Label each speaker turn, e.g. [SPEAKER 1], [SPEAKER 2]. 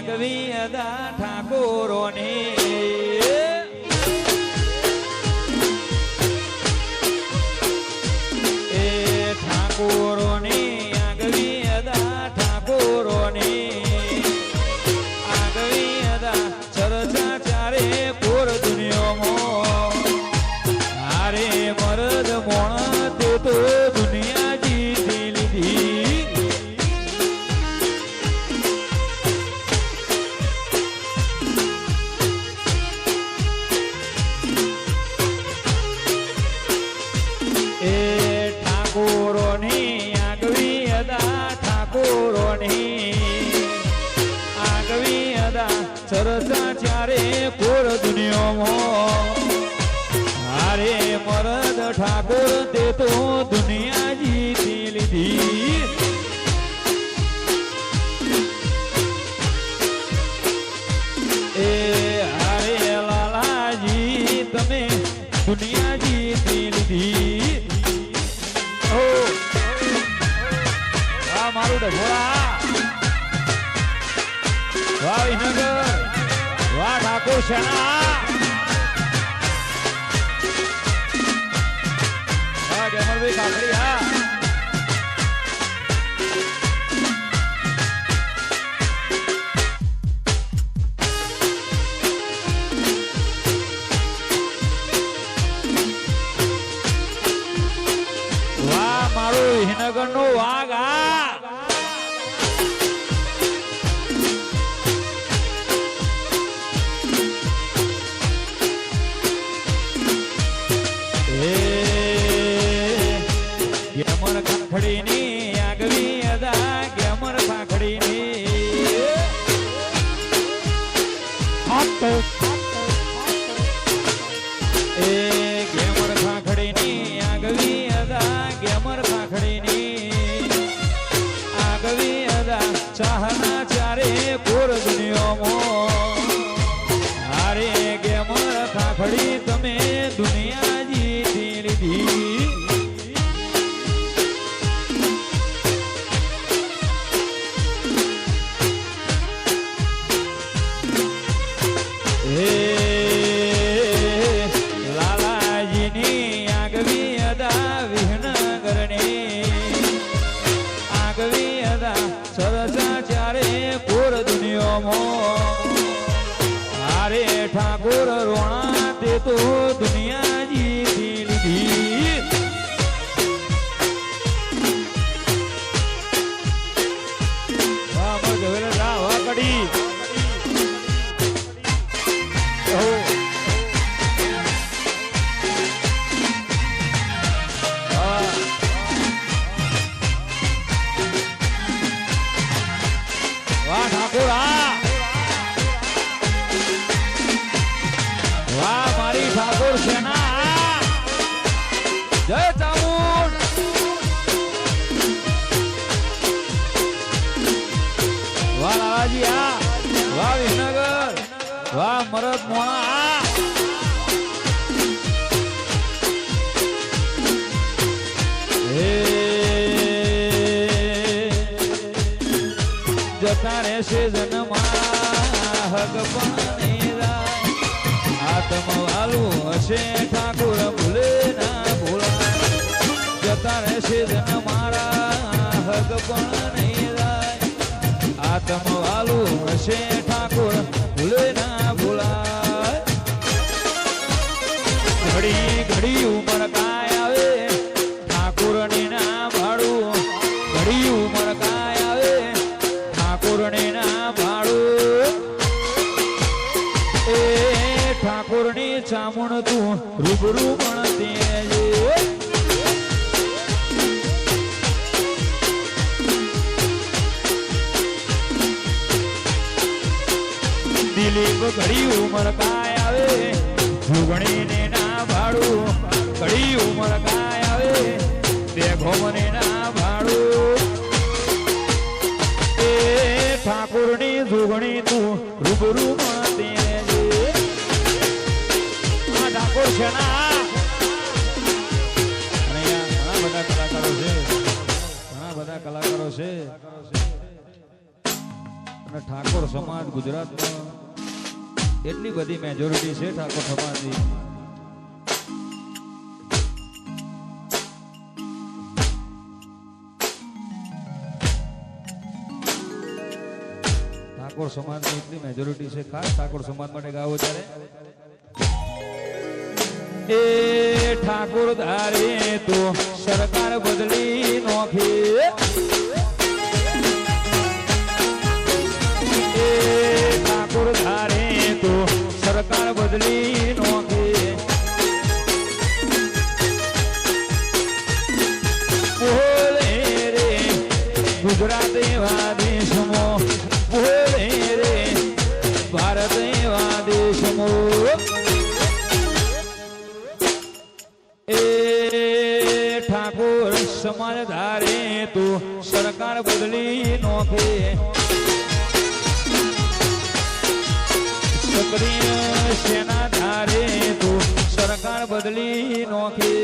[SPEAKER 1] આગવી અદા ઠાકોરોની એ ઠાકોરોની આગવી અદા ઠાકોરોની આગવી અદા ચર્ચા ચારે પૂર દુનિયામાં હારે મરદ મોણ તે તો દુનિયા જીતી લીધી એ ઠાકોરોની આગવી અદા ઠાકોરોની આગવી અદા ચર્ચા ચારે પૂર દુનિયામાં હારે મરદ ઠાકોર તે તો દુનિયા જીતી લીધી એ હારે લાલાજી તમે દુનિયા જીતી લીધી ઓ આ મારું ડભોળા વાહ વિનગર વાહ ઠાકોર સેના જમરભાઈ કાકડી હા વાહ મારું વિનગર નો વાઘ આ ખાખડીની આગવી અદા ગેમર ખાખડીની એ ગેમર ખાખડીની આગવી અદા ગેમર ખાખડીની આગવી અદા ચાહના ચારે પૂર દુનિયામાં હારે ગેમર ખાખડી તમે દુનિયા જીતી લીધી લાલાજીની આગવી અદા વિહનગરની આગવી અદા સરસા ચારે પૂર દુનિયામાં હારે ઠાકોર રોણા તે તો દુનિયા જીતી લીધી વાહ જવેરા જા વાહ કડી વાહ ઠાકોર વાહ મારી ઠાકોર સેના જય ચામુંડ વાહ લાલાજી આ વાહ વિસનગર વાહ મરદ મોણા જતા રહેશે જન્મા હક પણ આત્મ વાલું હશે ઠાકોર ભૂલે ના ભૂલા જતા રહેશે જન્મારા હક પણ નહીં રાય આત્મ વાલું હશે ઠાકોર ભૂલે ના ભૂલા ઘડી ઘડી ઉમર કાય આવે ઠાકોરની ના ભાડું ઘડી ઉમર કાય આવે ઠાકોરને ના ભાડું એ ઠાકોરની ચામુણ તું રૂબરૂ પણ દેજે દિલીપ ઘડી ઉમર કાય આવે જુગણીને ના ભાડું ઘડી ઉમર કાય આવે દેખો મને ના ભાડું એ ઠાકોરની જુગણી તું રૂબરૂ પણ દેજે આ ઠાકોર છે ના અને ઘણા બધા કલાકારો છે અને ઠાકોર સમાજ ગુજરાતમાં એટલી બધી મેજોરિટી છે ઠાકોર સમાજની. ઠાકોર સમાજની એટલી મેજોરિટી છે. ખાસ ઠાકોર સમાજ માટે ગાવો ત્યારે એ ઠાકોર ધારે તો સરકાર બદલી નોખે. ઠાકોર ધારે તો સરકાર બદલી નોખે. બોલે રે ગુજરાત એવા દેશમાં, બોલે રે ભારત એવા દેશમાં. એ ઠાકોર સમાજ ધારે તો સરકાર બદલી નોખે. સક્રિય સેના ધારે તો સરકાર બદલી નોખે.